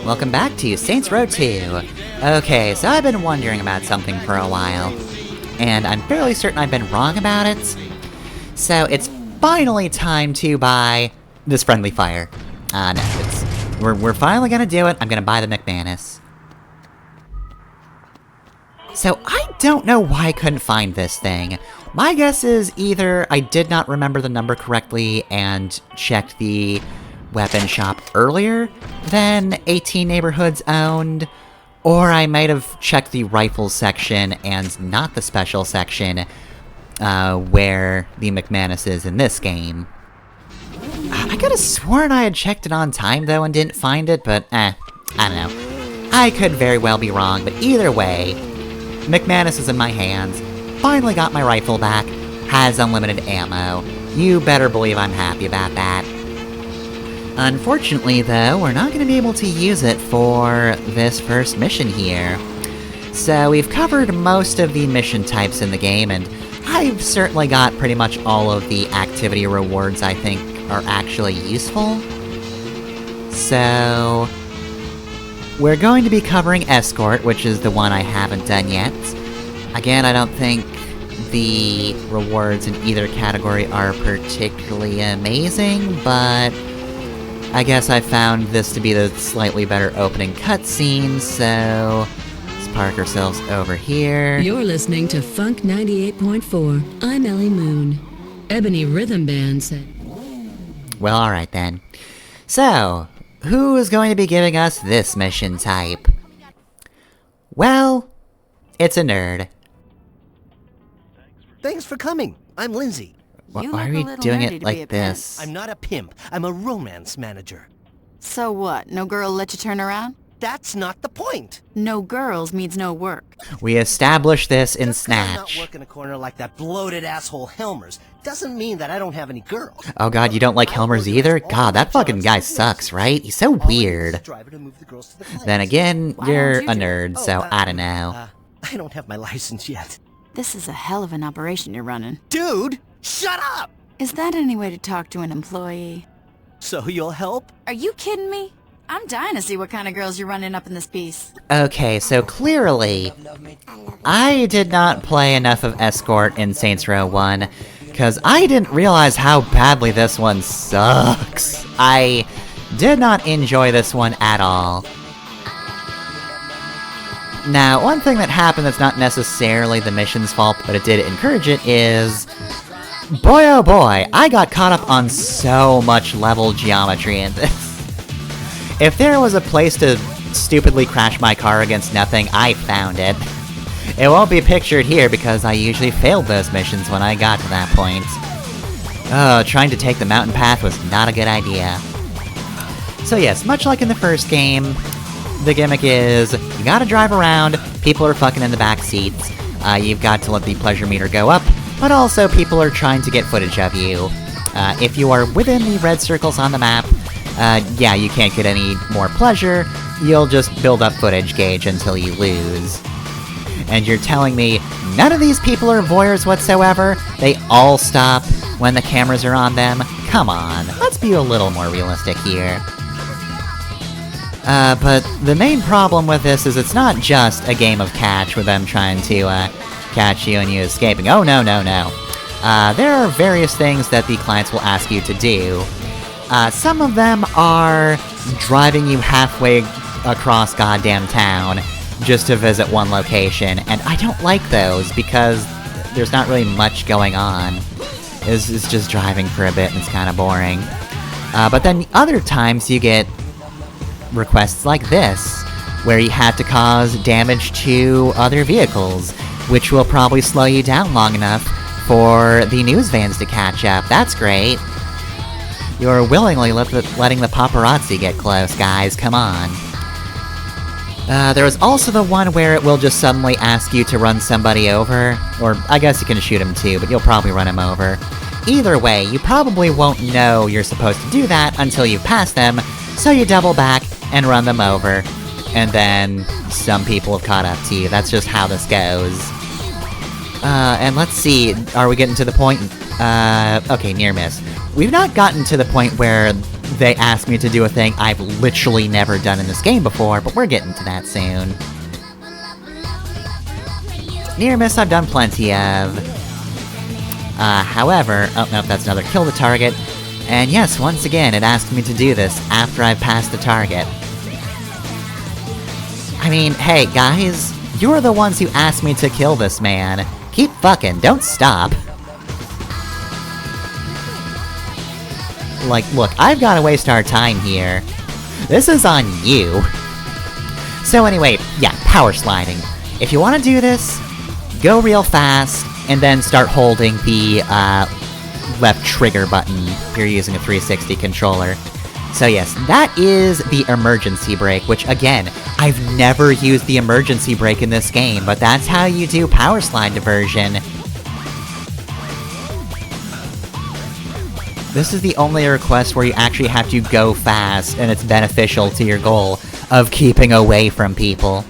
welcome back to Saints Row 2. Okay, so I've been wondering about something for a while, and I'm fairly certain I've been wrong about it. So it's finally time to buy this friendly fire. No, we're finally gonna do it. I'm gonna buy the McManus. So I don't know why I couldn't find this thing. My guess is either I did not remember the number correctly and checked the weapon shop earlier than 18 neighborhoods owned, or I might have checked the rifles section and not the special section, where the McManus is in this game. I could have sworn I had checked it on time though and didn't find it, but I don't know. I could very well be wrong, but either way, McManus is in my hands, finally got my rifle back, has unlimited ammo. You better believe I'm happy about that. Unfortunately, though, we're not going to be able to use it for this first mission here. So we've covered most of the mission types in the game, and I've certainly got pretty much all of the activity rewards I think are actually useful. So we're going to be covering Escort, which is the one I haven't done yet. Again, I don't think the rewards in either category are particularly amazing, but I guess I found this to be the slightly better opening cutscene, so let's park ourselves over here. You're listening to Funk 98.4. I'm Ellie Moon. Ebony Rhythm Band said... Well, alright then. So, who is going to be giving us this mission type? Well, it's a nerd. Thanks for coming. I'm Lindsay. Why are we doing it like this? I'm not a pimp. I'm a romance manager. So what? No girl let you turn around? That's not the point. No girls means no work. We established this in Just 'cause I'm Snatch. not working a corner like that bloated asshole Helmers doesn't mean that I don't have any girls. Oh god, you don't like Helmers either? God, that fucking guy sucks, right? He's so weird. Then again, you're a nerd, so I don't know. I don't have my license yet. This is a hell of an operation you're running. Dude, shut up! Is that any way to talk to an employee? So you'll help? Are you kidding me? I'm dying to see what kind of girls you're running up in this piece. Okay, so clearly, I did not play enough of Escort in Saints Row 1, because I didn't realize how badly this one sucks. I did not enjoy this one at all. Now, one thing that happened that's not necessarily the mission's fault, but it did encourage it, is... boy oh boy, I got caught up on so much level geometry in this. If there was a place to stupidly crash my car against nothing, I found it. It won't be pictured here because I usually failed those missions when I got to that point. Oh, trying to take the mountain path was not a good idea. So yes, much like in the first game, the gimmick is, you gotta drive around, people are fucking in the back seats, you've got to let the pleasure meter go up, but also people are trying to get footage of you. If you are within the red circles on the map, yeah, you can't get any more pleasure, you'll just build up footage gauge until you lose. And you're telling me none of these people are voyeurs whatsoever? They all stop when the cameras are on them? Come on, let's be a little more realistic here. But the main problem with this is it's not just a game of catch with them trying to, catch you and you escaping. Oh, no, no, no. There are various things that the clients will ask you to do. Some of them are driving you halfway across goddamn town just to visit one location, and I don't like those because there's not really much going on. It's just driving for a bit and it's kind of boring. But then other times you get requests like this, where you have to cause damage to other vehicles, which will probably slow you down long enough for the news vans to catch up. That's great. You're willingly letting the paparazzi get close, guys, come on. There was also the one where it will just suddenly ask you to run somebody over, or I guess you can shoot him too, but you'll probably run him over. Either way, you probably won't know you're supposed to do that until you pass them, so you double back and run them over, and then some people have caught up to you. That's just how this goes. And let's see, are we getting to the point? Okay, near miss. We've not gotten to the point where they ask me to do a thing I've literally never done in this game before, but we're getting to that soon. Near miss I've done plenty of. However... Oh, nope, that's another kill the target. And yes, once again, it asked me to do this after I've passed the target. I mean, hey, guys, you're the ones who asked me to kill this man. Keep fucking, don't stop. Like, look, I've gotta waste our time here. This is on you. So anyway, yeah, power sliding. If you wanna do this, go real fast, and then start holding the, left trigger button if you're using a 360 controller. So yes, that is the emergency brake, which again, I've never used the emergency brake in this game, but that's how you do power slide diversion. This is the only request where you actually have to go fast, and it's beneficial to your goal of keeping away from people.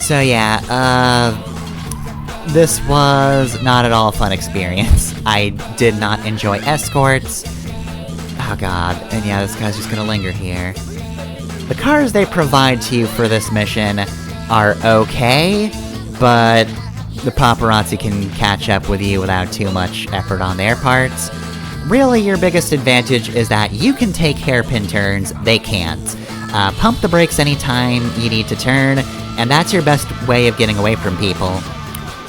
So yeah, this was not at all a fun experience. I did not enjoy escorts. Oh god, and yeah, this guy's just gonna linger here. The cars they provide to you for this mission are okay, but the paparazzi can catch up with you without too much effort on their parts. Really, your biggest advantage is that you can take hairpin turns, they can't. Pump the brakes anytime you need to turn, and that's your best way of getting away from people.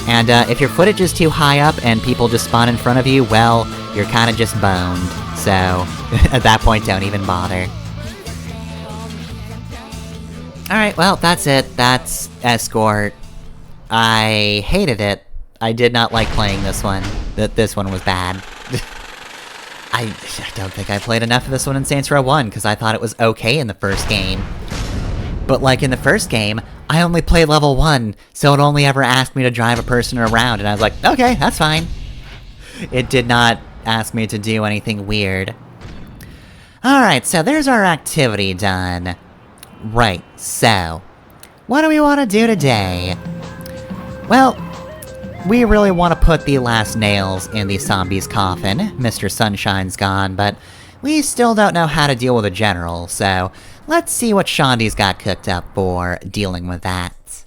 And if your footage is too high up and people just spawn in front of you, well, you're kinda just boned. So, at that point, don't even bother. Alright, well, that's it. That's Escort. I hated it. I did not like playing this one. This one was bad. I don't think I played enough of this one in Saints Row 1, because I thought it was okay in the first game. But like in the first game, I only played level 1, so it only ever asked me to drive a person around, and I was like, okay, that's fine. It did not ask me to do anything weird. Alright, so there's our activity done. Right, so... what do we want to do today? Well, we really want to put the last nails in the zombie's coffin. Mr. Sunshine's gone, but we still don't know how to deal with a general, so let's see what Shondi's got cooked up for dealing with that.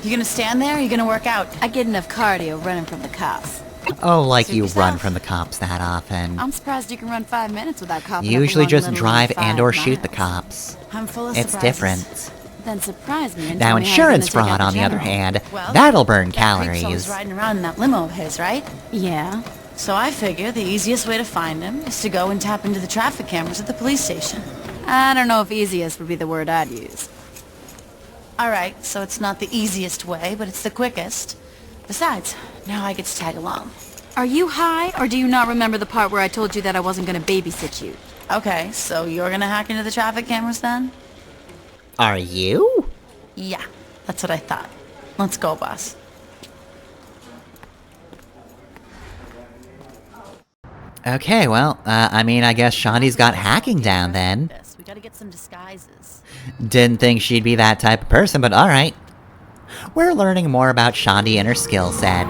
You gonna stand there or you gonna work out? I get enough cardio running from the cops. Oh, like Suit you yourself. run from the cops that often. I'm surprised you can run 5 minutes without coughing up You a usually long just little drive 5 and or shoot the miles. cops. I'm full of It's surprises. different. Then surprise me and Now tell me how you're insurance gonna take fraud, out on the other general. hand, Well, that'll burn that creep's always calories. riding around in that limo of his, right? Yeah. So I figure the easiest way to find him is to go and tap into the traffic cameras at the police station. I don't know if easiest would be the word I'd use. Alright, so it's not the easiest way, but it's the quickest. Besides, now I get to tag along. Are you high, or do you not remember the part where I told you that I wasn't gonna babysit you? Okay, so you're gonna hack into the traffic cameras then? Are you? Yeah, that's what I thought. Let's go, boss. Okay, well, I mean, I guess Shondi's got hacking down then. We gotta get some disguises. Didn't think she'd be that type of person, but alright. We're learning more about Shondi and her skill set.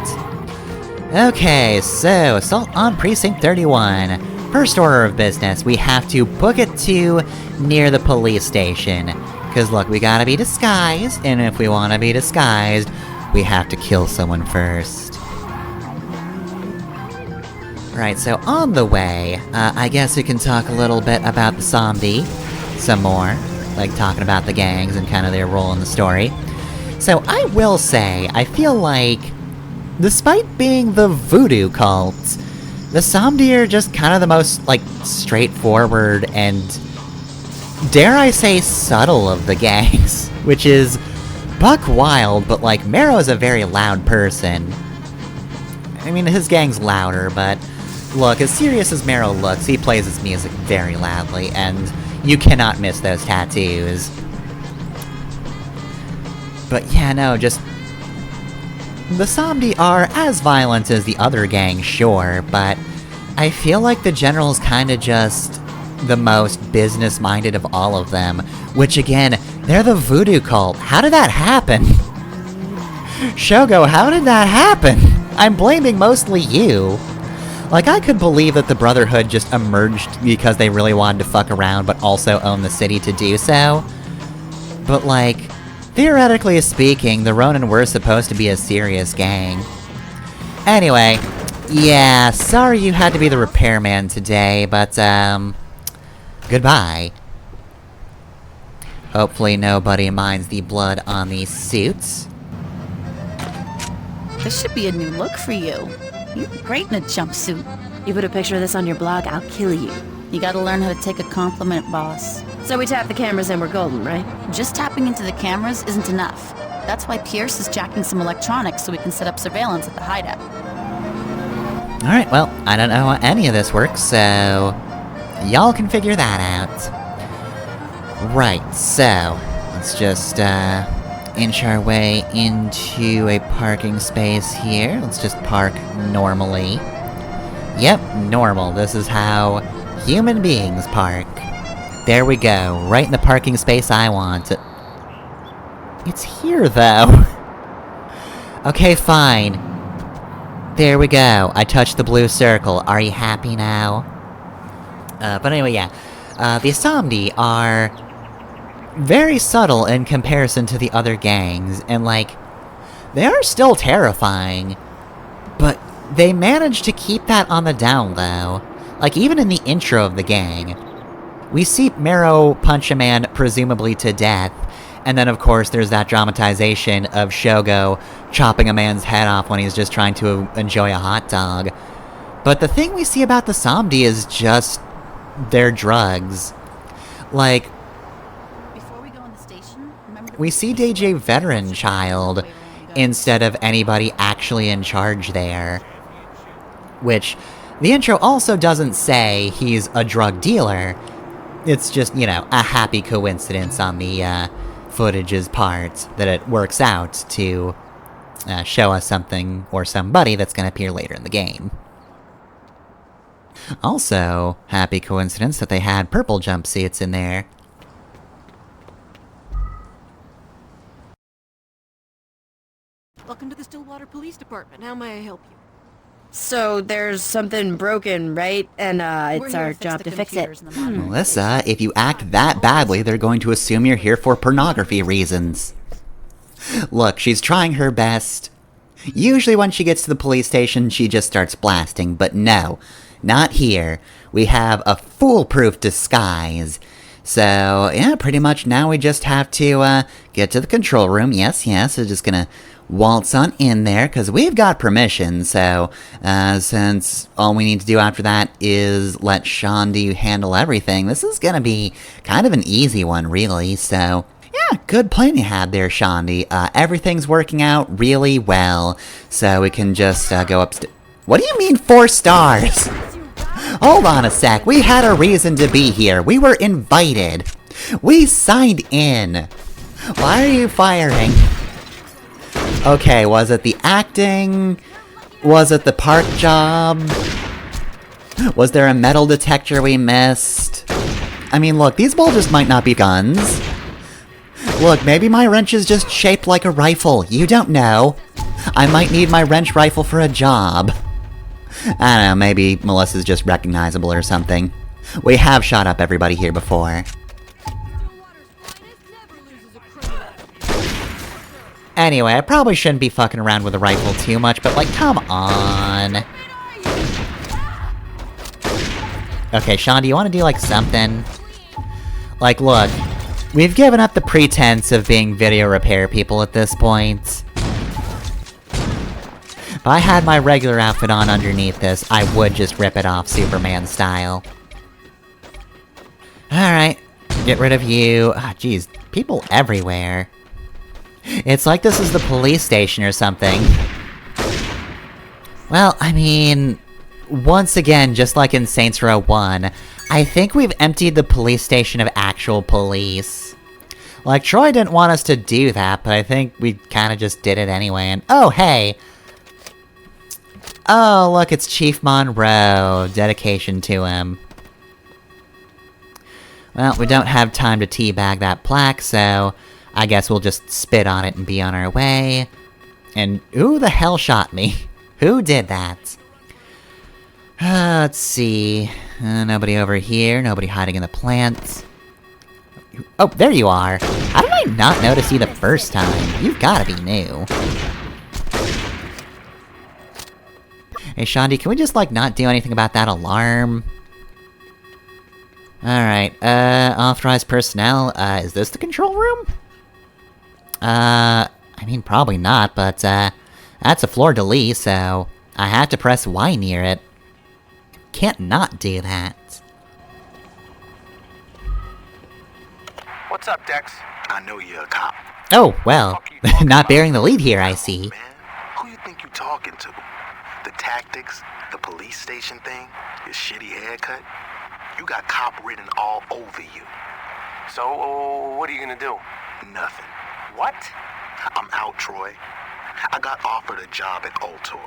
Okay, so, assault on Precinct 31. First order of business, we have to book it to near the police station. Cause look, we gotta be disguised, and if we wanna be disguised, we have to kill someone first. Right, so on the way, I guess we can talk a little bit about the zombie. Some more. Like talking about the gangs and kind of their role in the story. So I will say, I feel like, despite being the voodoo cult, the zombie are just kind of the most, like, straightforward and, dare I say, subtle of the gangs. Which is buck wild, but like, Marrow's a very loud person. I mean, his gang's louder, but look, as serious as Marrow looks, he plays his music very loudly, and you cannot miss those tattoos. But yeah, no, just... the zombie are as violent as the other gangs, sure, but I feel like the General's kinda just the most business-minded of all of them, which again, they're the voodoo cult. How did that happen? Shogo, how did that happen? I'm blaming mostly you. Like, I could believe that the Brotherhood just emerged because they really wanted to fuck around but also own the city to do so. But, like, theoretically speaking, the Ronin were supposed to be a serious gang. Anyway, yeah, sorry you had to be the repairman today, but, goodbye. Hopefully nobody minds the blood on these suits. This should be a new look for you. You look great in a jumpsuit. You put a picture of this on your blog, I'll kill you. You gotta learn how to take a compliment, boss. So we tap the cameras and we're golden, right? Just tapping into the cameras isn't enough. That's why Pierce is jacking some electronics so we can set up surveillance at the hideout. Alright, well, I don't know how any of this works, so... y'all can figure that out. Right, so... let's just, inch our way into a parking space here. Let's just park normally. Yep, normal. This is how human beings park. There we go, right in the parking space I want. It's here, though. Okay, fine. There we go. I touched the blue circle. Are you happy now? But anyway, yeah. The Asomdi are very subtle in comparison to the other gangs, and, like, they are still terrifying, but they managed to keep that on the down low. Like, even in the intro of the gang, we see Marrow punch a man presumably to death, and then of course there's that dramatization of Shogo chopping a man's head off when he's just trying to enjoy a hot dog. But the thing we see about the Somdi is just their drugs. Like, Before we go in the station, remember to we see DJ Veteran Child instead of anybody actually in charge there. Which, the intro also doesn't say he's a drug dealer. It's just, you know, a happy coincidence on the, footage's part that it works out to, show us something or somebody that's gonna appear later in the game. Also, happy coincidence that they had purple jumpsuits in there. Welcome to the Stillwater Police Department. How may I help you? So there's something broken, right? And it's our job to fix it. Melissa, if you act that badly, they're going to assume you're here for pornography reasons. Look, she's trying her best. Usually when she gets to the police station, she just starts blasting, but no. Not here. We have a foolproof disguise. So, yeah, pretty much now we just have to, get to the control room. Yes, we're just gonna waltz on in there, because we've got permission, so, since all we need to do after that is let Shandi handle everything, this is gonna be kind of an easy one, really, so... yeah, good plan you had there, Shandi. Everything's working out really well, so we can just, go upstairs. What do you mean 4 stars? Hold on a sec, we had a reason to be here. We were invited. We signed in. Why are you firing? Okay, was it the acting? Was it the park job? Was there a metal detector we missed? I mean, look, these bulges might not be guns. Look, maybe my wrench is just shaped like a rifle. You don't know. I might need my wrench rifle for a job. I don't know, maybe Melissa's just recognizable or something. We have shot up everybody here before. Anyway, I probably shouldn't be fucking around with a rifle too much, but, like, come on. Okay, Sean, do you want to do, like, something? Like, look, we've given up the pretense of being video repair people at this point. If I had my regular outfit on underneath this, I would just rip it off Superman style. Alright, get rid of you. Ah, jeez, people everywhere. It's like this is the police station or something. Well, I mean... once again, just like in Saints Row 1, I think we've emptied the police station of actual police. Like, Troy didn't want us to do that, but I think we kinda just did it anyway, and oh, hey! Oh, look, it's Chief Monroe. Dedication to him. Well, we don't have time to teabag that plaque, so... I guess we'll just spit on it and be on our way. And who the hell shot me? Who did that? Let's see. Nobody over here, nobody hiding in the plant. Oh, there you are! How did I not notice you the first time? You've gotta be new. Hey, Shandi, can we just, like, not do anything about that alarm? Alright, authorized personnel, is this the control room? I mean, probably not, but, that's a fleur-de-lis, so I have to press Y near it. Can't not do that. What's up, Dex? I know you're a cop. Oh, well, not bearing the lead here, I see. Man, who you think you talking to? The tactics, the police station thing, your shitty haircut? You got cop written all over you. So, what are you gonna do? Nothing. What? I'm out, Troy. I got offered a job at Ultor.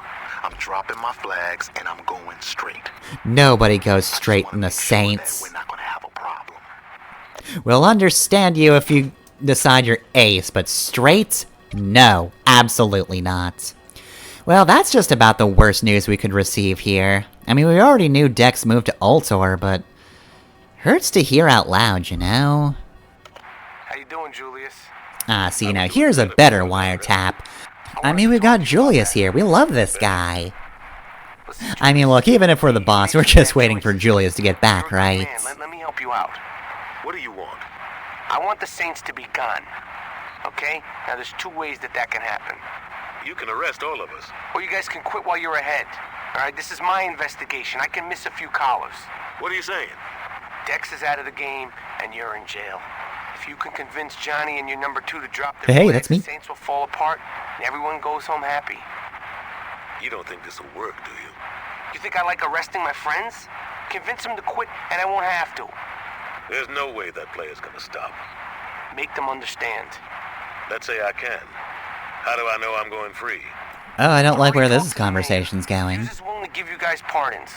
I'm dropping my flags and I'm going straight. Nobody goes straight in the Saints. We're not gonna have a problem. We'll understand you if you decide you're ace, but straight? No, absolutely not. Well, that's just about the worst news we could receive here. I mean, we already knew Dex moved to Ultor, but hurts to hear out loud, you know? How you doing, Julius? Ah, see, now here's a better wiretap. I mean, we've got Julius here. We love this guy. I mean, look, even if we're the boss, we're just waiting for Julius to get back, right? Let me help you out. What do you want? I want the Saints to be gone. Okay? Now, there's two ways that can happen. You can arrest all of us. Or you guys can quit while you're ahead. Alright, this is my investigation. I can miss a few collars. What are you saying? Dex is out of the game, and you're in jail. If you can convince Johnny and your number two to drop their Hey, flags, that's me. the Saints will fall apart, and everyone goes home happy. You don't think this will work, do you? You think I like arresting my friends? Convince them to quit, and I won't have to. There's no way that player's gonna stop. Make them understand. Let's say I can. How do I know I'm going free? Oh, I don't like where this conversation's going. He's just willing to give you guys pardons.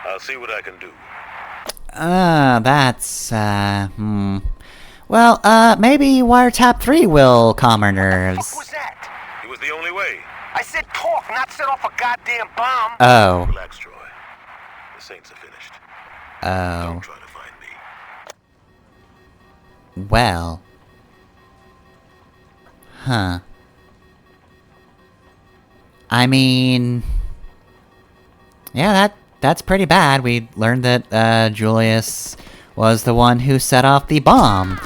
I'll see what I can do. That's, Well, maybe Wiretap 3 will calm our nerves. What was that? It was the only way. I said talk, not set off a goddamn bomb. Oh. Relax, Troy. The Saints are finished. Don't Oh. try to find me. Well. Huh. I mean... Yeah, that's pretty bad. We learned that, Julius was the one who set off the bomb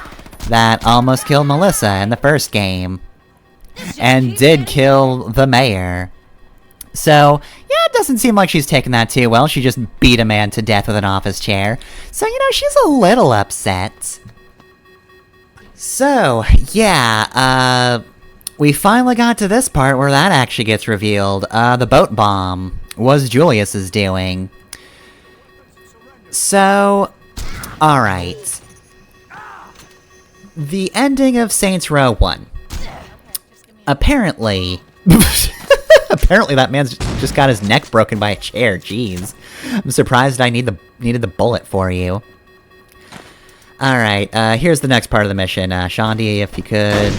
that almost killed Melissa in the first game. And did kill the mayor. So, yeah, it doesn't seem like she's taken that too well. She just beat a man to death with an office chair. So, you know, she's a little upset. So, yeah, we finally got to this part where that actually gets revealed. The boat bomb was Julius's doing. So, alright. The ending of Saints Row 1. Apparently... Apparently that man's just got his neck broken by a chair, jeez. I'm surprised I needed the bullet for you. Alright, here's the next part of the mission. Shandi, if you could,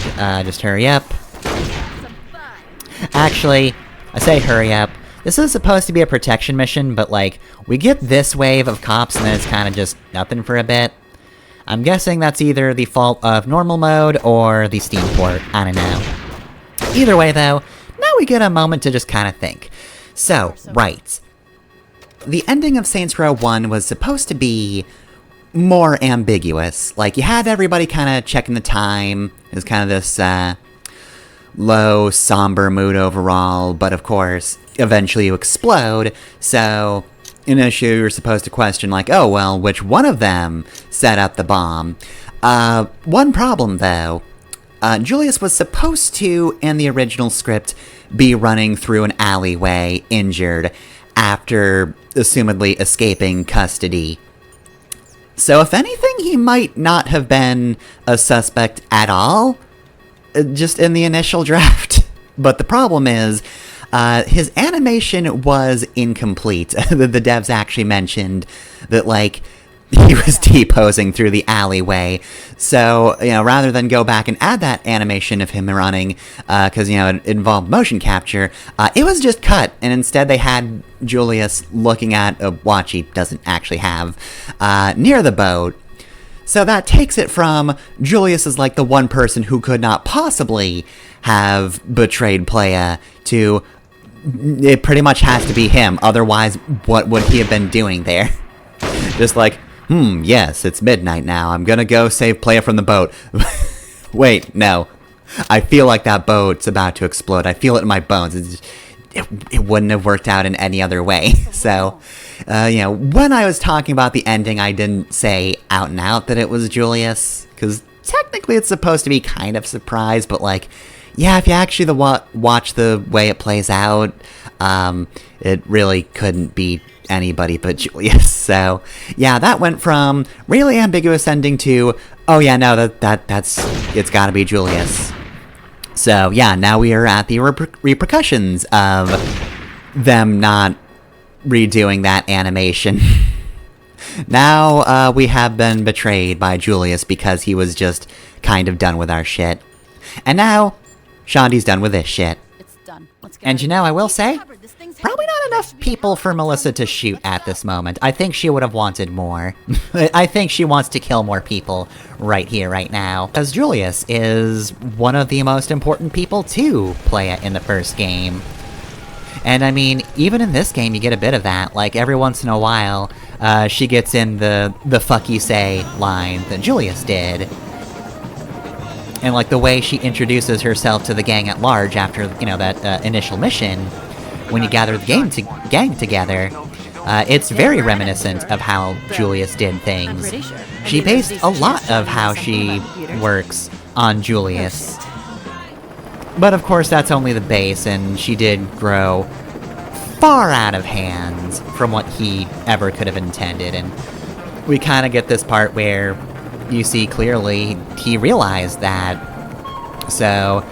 just hurry up. Actually, I say hurry up. This is supposed to be a protection mission, but like, we get this wave of cops and then it's kinda just nothing for a bit. I'm guessing that's either the fault of normal mode or the Steam port, I don't know. Either way though, now we get a moment to just kinda think. So, right. The ending of Saints Row 1 was supposed to be more ambiguous. Like, you had everybody kinda checking the time. It was kinda this, low, somber mood overall, but of course, eventually you explode, so initially you're supposed to question, like, oh, well, which one of them set up the bomb? One problem, though. Julius was supposed to, in the original script, be running through an alleyway, injured, after assumedly escaping custody. So if anything, he might not have been a suspect at all, just in the initial draft. But the problem is, his animation was incomplete. The devs actually mentioned that, like, he was T-posing through the alleyway. So, rather than go back and add that animation of him running, because, it involved motion capture, it was just cut, and instead they had Julius looking at a watch he doesn't actually have, near the boat. So that takes it from Julius is like the one person who could not possibly have betrayed Playa to it pretty much has to be him, otherwise what would he have been doing there? Just like, yes, it's midnight now, I'm gonna go save Playa from the boat. Wait, no. I feel like that boat's about to explode, I feel it in my bones. It wouldn't have worked out in any other way. So, when I was talking about the ending, I didn't say out and out that it was Julius, because technically it's supposed to be kind of surprise, but like, yeah, if you actually watch the way it plays out, it really couldn't be anybody but Julius. So, yeah, that went from really ambiguous ending to, oh yeah, no, it's gotta be Julius. So, yeah, now we are at the repercussions of them not redoing that animation. Now, we have been betrayed by Julius because he was just kind of done with our shit. And now, Shandi's done with this shit. It's done. Let's go. And I will say, probably not enough people for Melissa to shoot at this moment. I think she would have wanted more. I think she wants to kill more people right here, right now. Because Julius is one of the most important people to play in the first game. And I mean, even in this game, you get a bit of that. Like, every once in a while, she gets in the fuck you say line that Julius did. And like, the way she introduces herself to the gang at large after, that initial mission, when you gather the gang together, it's very reminiscent of how Julius did things. She based a lot of how she works on Julius. But of course, that's only the base, and she did grow far out of hand from what he ever could have intended, and we kind of get this part where you see clearly he realized that. So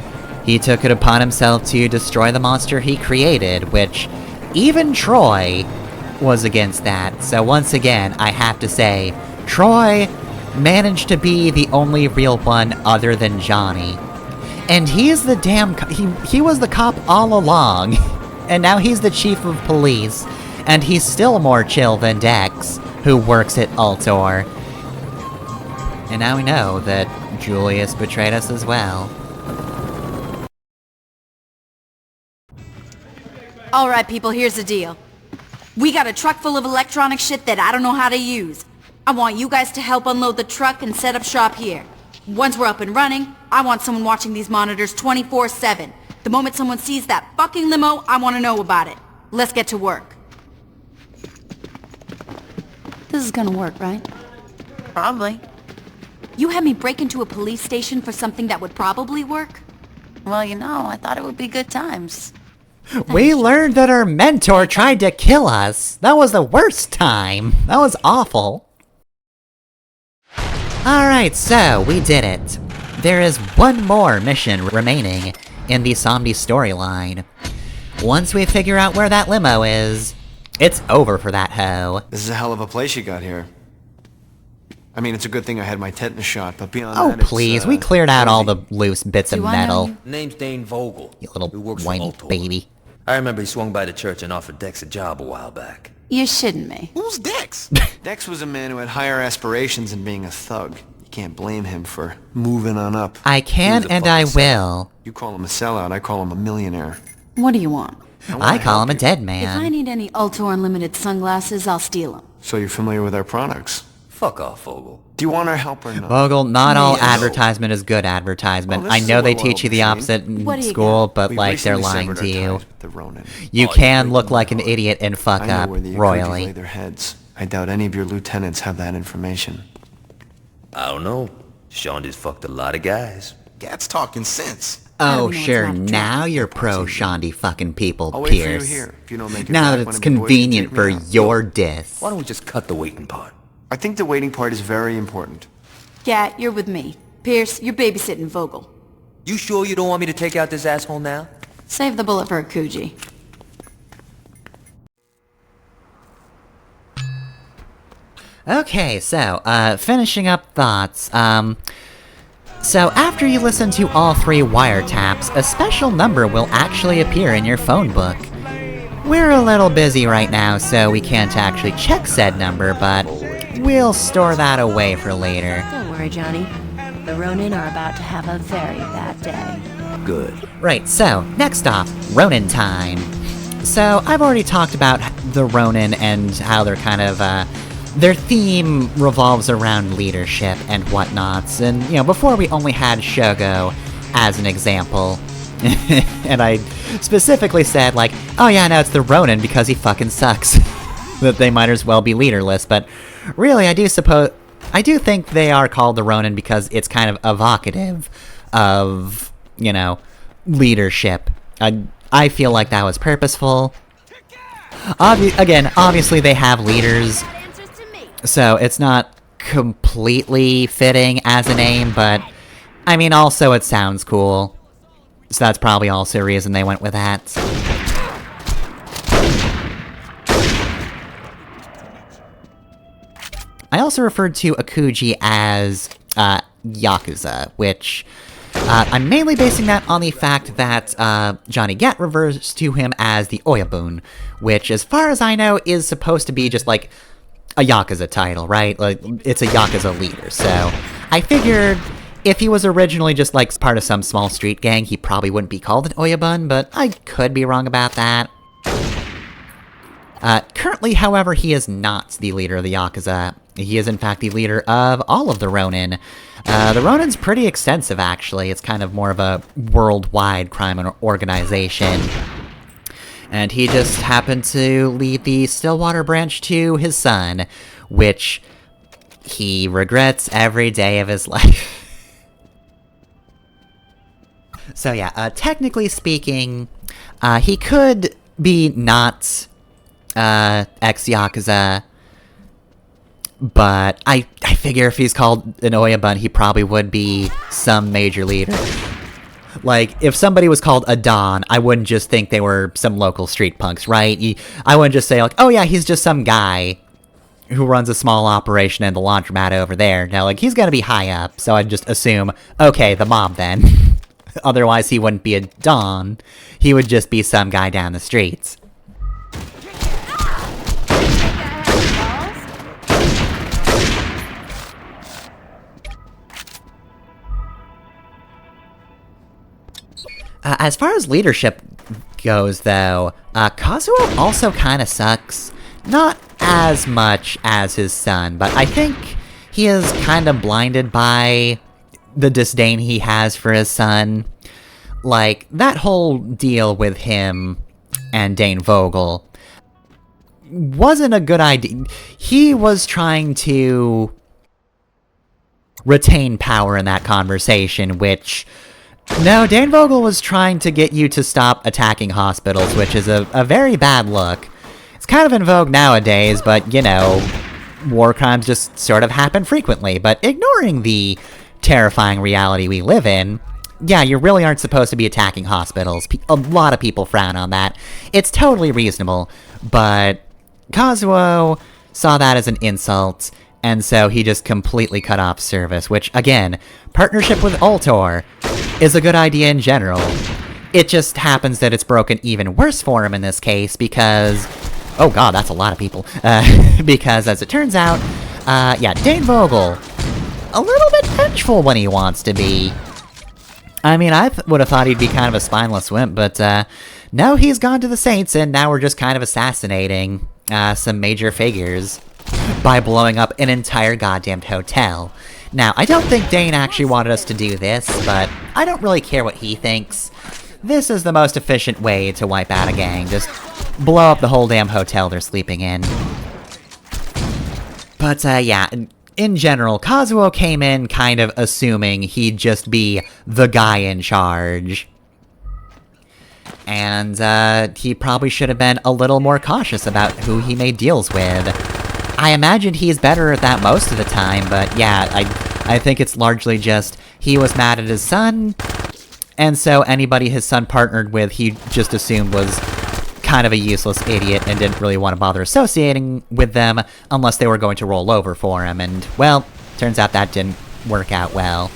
he took it upon himself to destroy the monster he created, which even Troy was against that. So once again, I have to say, Troy managed to be the only real one other than Johnny. And he's the damn he was the cop all along. And now he's the chief of police. And he's still more chill than Dex, who works at Altor. And now we know that Julius betrayed us as well. Alright, people, here's the deal. We got a truck full of electronic shit that I don't know how to use. I want you guys to help unload the truck and set up shop here. Once we're up and running, I want someone watching these monitors 24/7. The moment someone sees that fucking limo, I want to know about it. Let's get to work. This is gonna work, right? Probably. You had me break into a police station for something that would probably work? Well, I thought it would be good times. We learned that our mentor tried to kill us. That was the worst time. That was awful. Alright, so we did it. There is one more mission remaining in the Somdi storyline. Once we figure out where that limo is, it's over for that hoe. This is a hell of a place you got here. I mean, it's a good thing I had my tetanus shot, but beyond Oh, that, please, we cleared out all the loose bits of metal. Name's Dane Vogel. You little He works for whiny Altor. baby. I remember he swung by the church and offered Dex a job a while back. You're shitting me. Who's Dex? Dex was a man who had higher aspirations than being a thug. You can't blame him for moving on up. I can Who's a and I fucking will. You call him a sellout, I call him a millionaire. What do you want? I call him a dead If I man. need any Altor Unlimited sunglasses, I'll steal them. So you're familiar with our products? Fuck off, Vogel. Do you want our help or not? Vogel, not all No. advertisement is good advertisement. Well, this I is know a they well teach you the oiled opposite in What do you school, got? but We like they're recently lying severed to our you. ties with the Ronin. You Oh, can you're look breaking like an my heart. idiot and fuck I know up where the Yakuza lay royally. their heads. I doubt any of your lieutenants have that information. I don't know. Sean just fucked a lot of guys. Cat's talking sense. I Oh don't know, it's sure, not a now joke. you're pro Shandy fucking people, I'll wait for you Pierce. here. If you don't make it Now back, that one it's of your boys can convenient take for me out. your diss. Why don't we just cut the waiting part? I think the waiting part is very important. Gat, you're with me. Pierce, you're babysitting Vogel. You sure you don't want me to take out this asshole now? Save the bullet for a Kuji. Okay, so, finishing up thoughts, so after you listen to all 3 wiretaps, a special number will actually appear in your phone book. We're a little busy right now, so we can't actually check said number, but we'll store that away for later. Don't worry, Johnny. The Ronin are about to have a very bad day. Good. Right, so, next off, Ronin time. So, I've already talked about the Ronin and how they're kind of, their theme revolves around leadership and whatnots, and, you know, before we only had Shogo as an example. And I specifically said, like, oh yeah, no, it's the Ronin because he fucking sucks. That they might as well be leaderless, but really, I do think they are called the Ronin because it's kind of evocative of, you know, leadership. I feel like that was purposeful. Obviously they have leaders, so it's not completely fitting as a name, but, I mean, also it sounds cool. So that's probably also a reason they went with that. I also referred to Akuji as, Yakuza, which, I'm mainly basing that on the fact that, Johnny Gat refers to him as the Oyabun, which, as far as I know, is supposed to be just, like, a Yakuza title, right? Like, it's a Yakuza leader, so I figured if he was originally just, like, part of some small street gang, he probably wouldn't be called an Oyabun, but I could be wrong about that. Currently, however, he is not the leader of the Yakuza. He is, in fact, the leader of all of the Ronin. The Ronin's pretty extensive, actually. It's kind of more of a worldwide crime organization. And he just happened to lead the Stillwater branch to his son, which he regrets every day of his life. So yeah, technically speaking, he could be not ex-Yakuza, but I figure if he's called an Oyabun, he probably would be some major leader. Like, if somebody was called a Don, I wouldn't just think they were some local street punks, right? I wouldn't just say, like, oh yeah, he's just some guy who runs a small operation in the laundromat over there. No, like, he's gonna be high up, so I'd just assume, okay, the mob then. Otherwise, he wouldn't be a Don. He would just be some guy down the streets. As far as leadership goes, though, Kazuo also kinda sucks. Not as much as his son, but I think he is kinda blinded by the disdain he has for his son. Like, that whole deal with him and Dane Vogel wasn't a good idea. He was trying to retain power in that conversation, which... No, Dane Vogel was trying to get you to stop attacking hospitals, which is a very bad look. It's kind of in vogue nowadays, but, you know, war crimes just sort of happen frequently. But ignoring the terrifying reality we live in, yeah, you really aren't supposed to be attacking hospitals. A lot of people frown on that. It's totally reasonable, but Kazuo saw that as an insult, and so he just completely cut off service, which, again, partnership with Ultor is a good idea in general. It just happens that it's broken even worse for him in this case, because... Oh god, that's a lot of people. Because, as it turns out, yeah, Dane Vogel, a little bit vengeful when he wants to be. I mean, I would have thought he'd be kind of a spineless wimp, but, no, he's gone to the Saints, and now we're just kind of assassinating, some major figures by blowing up an entire goddamned hotel. Now, I don't think Dane actually wanted us to do this, but I don't really care what he thinks. This is the most efficient way to wipe out a gang, just blow up the whole damn hotel they're sleeping in. But, yeah, in general, Kazuo came in kind of assuming he'd just be the guy in charge. And, he probably should have been a little more cautious about who he made deals with. I imagine he's better at that most of the time, but yeah, I think it's largely just he was mad at his son, and so anybody his son partnered with he just assumed was kind of a useless idiot and didn't really want to bother associating with them unless they were going to roll over for him, and, well, turns out that didn't work out well.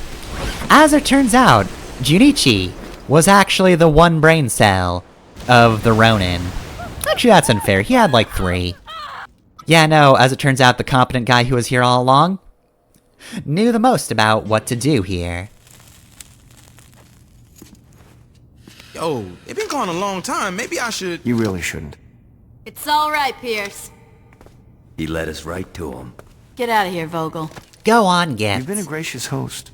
As it turns out, Junichi was actually the one brain cell of the Ronin. Actually, that's unfair. He had like 3. Yeah, no, as it turns out, the competent guy who was here all along knew the most about what to do here. Yo, it been gone a long time. Maybe I should... You really shouldn't. It's all right, Pierce. He led us right to him. Get out of here, Vogel. Go on, Git. You've been a gracious host.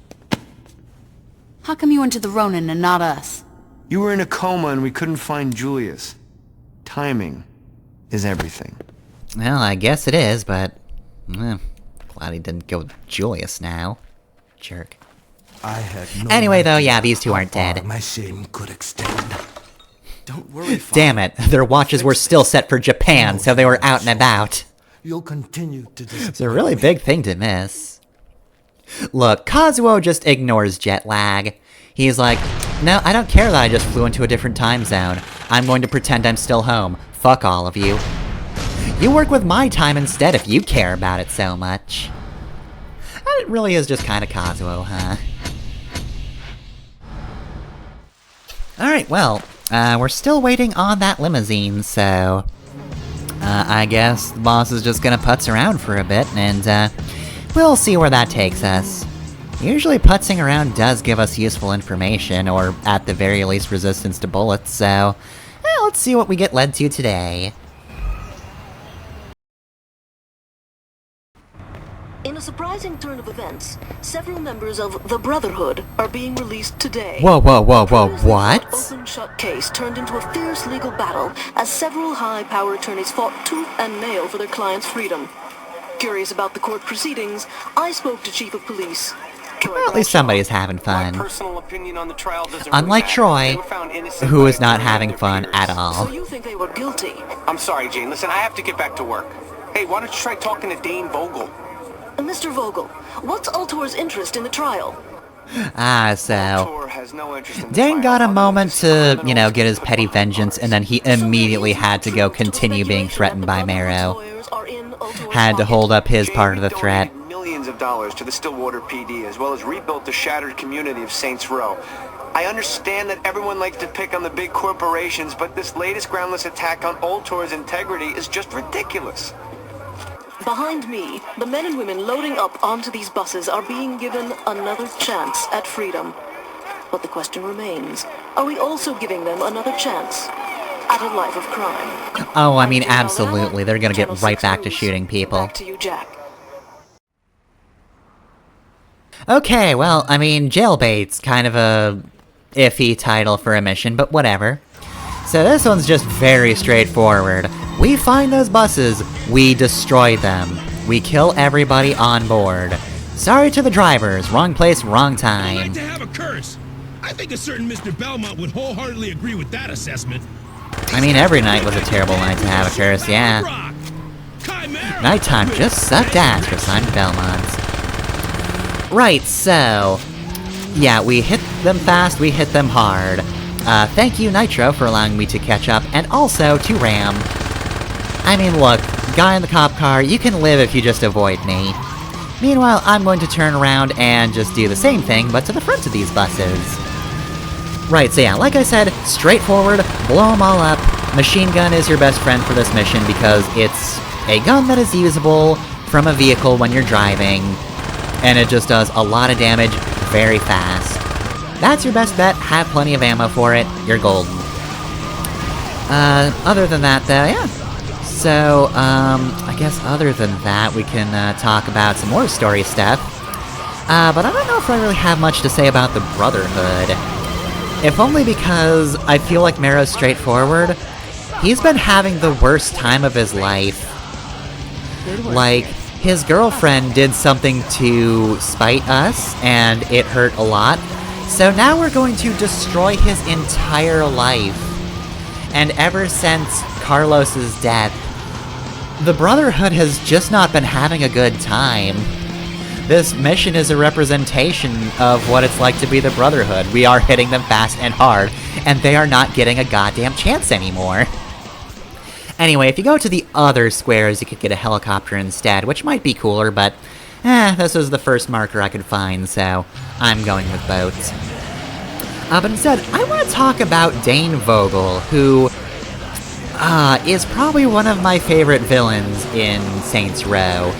How come you went to the Ronin and not us? You were in a coma and we couldn't find Julius. Timing is everything. Well, I guess it is, but... glad he didn't go with Julius now. Jerk. I had no Anyway, though, idea yeah, these two how aren't far dead. My shame could extend. Don't worry, Father. Damn it, their watches were still set for Japan, so they were out and about. You'll continue to It's a really big thing to miss. Look, Kazuo just ignores jet lag. He's like, no, I don't care that I just flew into a different time zone. I'm going to pretend I'm still home. Fuck all of you. You work with my time instead if you care about it so much. And it really is just kind of Kazuo, huh? Alright, well, we're still waiting on that limousine, so... I guess the boss is just gonna putz around for a bit, and, we'll see where that takes us. Usually putzing around does give us useful information, or at the very least resistance to bullets, so... let's see what we get led to today. In a surprising turn of events, several members of the Brotherhood are being released today. Whoa, what? Open-shut case turned into a fierce legal battle as several high-power attorneys fought tooth and nail for their clients' freedom. Curious about the court proceedings, I spoke to Chief of Police. Well, at least somebody's having fun. Personal opinion on the trial doesn't Unlike really Troy, They were found innocent who by is not a jury having of fun their at peers. all. So you think they were guilty? I'm sorry, Jane. Listen, I have to get back to work. Hey, why don't you try talking to Dane Vogel? Mr. Vogel, what's Ultor's interest in the trial? So... Has no interest in the Dane trial. got a moment to, you know, get his petty vengeance, and then he immediately had to go continue being threatened by Marrow. Had to hold up his part of the threat. Donated millions of dollars to the Stillwater PD, as well as rebuilt the shattered community of Saints Row. I understand that everyone likes to pick on the big corporations, but this latest groundless attack on Ultor's integrity is just ridiculous. Behind me, the men and women loading up onto these buses are being given another chance at freedom. But the question remains, are we also giving them another chance at a life of crime? Oh, I mean, absolutely. They're gonna get right back to shooting people. Back to you, Jack. Okay, well, I mean, Jailbait's kind of a iffy title for a mission, but whatever. So this one's just very straightforward. We find those buses, we destroy them. We kill everybody on board. Sorry to the drivers, wrong place, wrong I'd time. like to have a curse. I think a certain Mr. Belmont would wholeheartedly agree with that assessment. I mean, every night was a terrible night to have a curse, yeah. Nighttime just sucked ass for Simon Belmont. Right, so... yeah, we hit them fast, we hit them hard. Thank you, Nitro, for allowing me to catch up, and also to Ram. I mean, look, guy in the cop car, you can live if you just avoid me. Meanwhile, I'm going to turn around and just do the same thing, but to the front of these buses. Right, so yeah, like I said, straightforward, blow them all up. Machine gun is your best friend for this mission because it's a gun that is usable from a vehicle when you're driving, and it just does a lot of damage very fast. That's your best bet, have plenty of ammo for it, you're golden. Other than that though, yeah. So, I guess other than that, we can, talk about some more story stuff. But I don't know if I really have much to say about the Brotherhood. If only because I feel like Marrow's straightforward. He's been having the worst time of his life. Like, his girlfriend did something to spite us, and it hurt a lot. So now we're going to destroy his entire life. And ever since Carlos's death, the Brotherhood has just not been having a good time. This mission is a representation of what it's like to be the Brotherhood. We are hitting them fast and hard, and they are not getting a goddamn chance anymore. Anyway, if you go to the other squares, you could get a helicopter instead, which might be cooler, but this was the first marker I could find, so I'm going with boats. But instead, I want to talk about Dane Vogel, who is probably one of my favorite villains in Saints Row.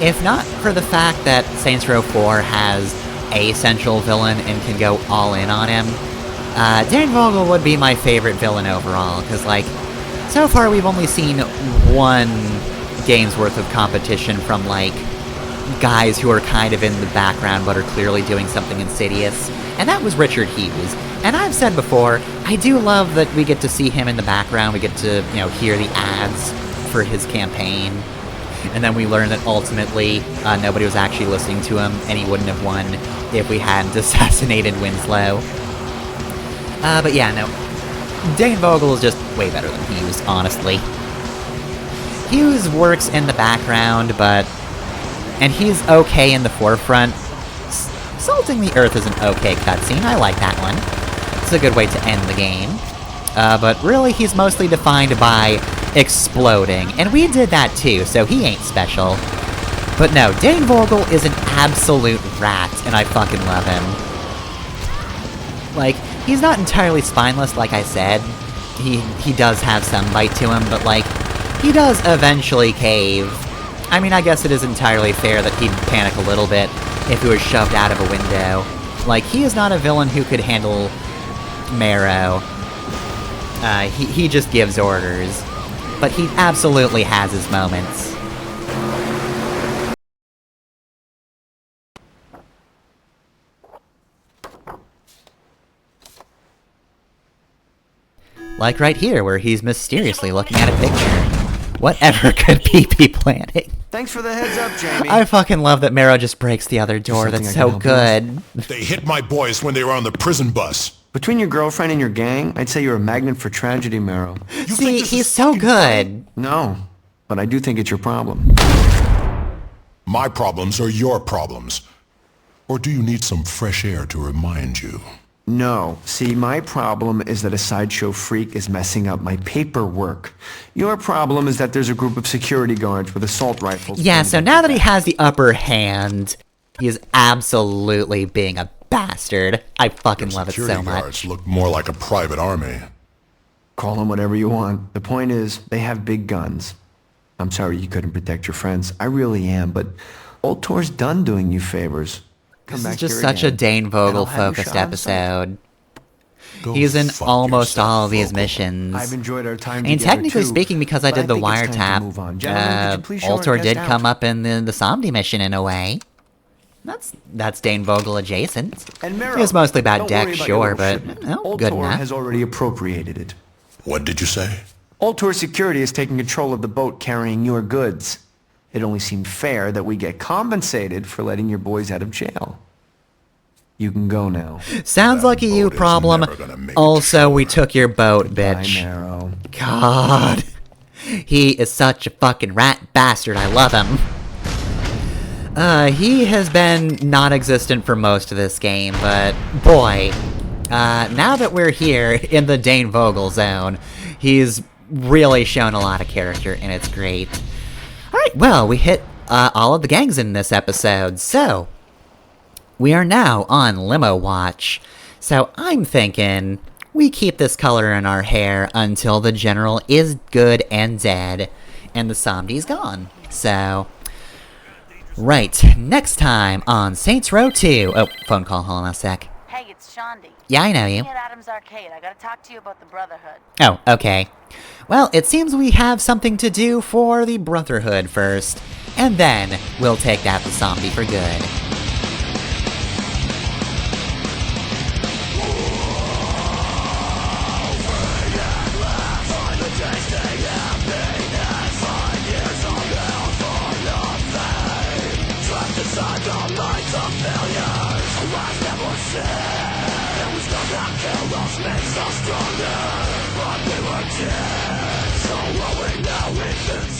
If not for the fact that Saints Row 4 has a central villain and can go all in on him, Dane Vogel would be my favorite villain overall, because, like, so far we've only seen one game's worth of competition from, like, guys who are kind of in the background but are clearly doing something insidious, and that was Richard Hughes. And I've said before, I do love that we get to see him in the background, we get to, you know, hear the ads for his campaign, and then we learn that ultimately nobody was actually listening to him, and he wouldn't have won if we hadn't assassinated Winslow. But yeah, no. Dane Vogel is just way better than Hughes, honestly. Hughes works in the background, and he's okay in the forefront. Salting the Earth is an okay cutscene, I like that one. It's a good way to end the game. But really, he's mostly defined by exploding, and we did that too, so he ain't special. But no, Dane Vogel is an absolute rat, and I fucking love him. Like, he's not entirely spineless, like I said. He does have some bite to him, but, like, he does eventually cave. I mean, I guess it is entirely fair that he'd panic a little bit if he was shoved out of a window. Like, he is not a villain who could handle Marrow. He just gives orders. But he absolutely has his moments. Like right here, where he's mysteriously looking at a picture. Whatever could he be planning? Thanks for the heads up, Jamie. I fucking love that Marrow just breaks the other door. That's so good. They hit my boys when they were on the prison bus. Between your girlfriend and your gang, I'd say you're a magnet for tragedy, Marrow. See, he's so good. No, but I do think it's your problem. My problems are your problems. Or do you need some fresh air to remind you? No. See, my problem is that a sideshow freak is messing up my paperwork. Your problem is that there's a group of security guards with assault rifles. Yeah, so now that he has the upper hand, he is absolutely being a bastard. I fucking love it so much. Security guards look more like a private army. Call them whatever you want. The point is, they have big guns. I'm sorry you couldn't protect your friends. I really am, but Old Tor's done doing you favors. This is just such a Dane Vogel-focused episode. He's in almost all of these missions. I've enjoyed our time together, and technically too, speaking, because I did the wiretap, Ultor did come up in the Somdi mission in a way. That's Dane Vogel adjacent. It was mostly about Dex, sure, but good enough. Has already appropriated it. What did you say? Ultor Security is taking control of the boat carrying your goods. It only seemed fair that we get compensated for letting your boys out of jail. You can go now. Sounds like a you problem. Also, we took your boat, bitch. God. He is such a fucking rat bastard. I love him. He has been non-existent for most of this game, but boy, now that we're here in the Dane Vogel zone, he's really shown a lot of character, and it's great. Alright, well, we hit all of the gangs in this episode, so we are now on Limo Watch. So I'm thinking we keep this color in our hair until the General is good and dead, and the Somdi's gone. So, right, next time on Saints Row 2. Oh, phone call, hold on a sec. Hey, it's Shondi. Yeah, I know you. At Adam's Arcade. I gotta talk to you about the Brotherhood. Oh, okay. Well, it seems we have something to do for the Brotherhood first, and then we'll take out the zombie for good. Makes us stronger, but we were dead. So what we know is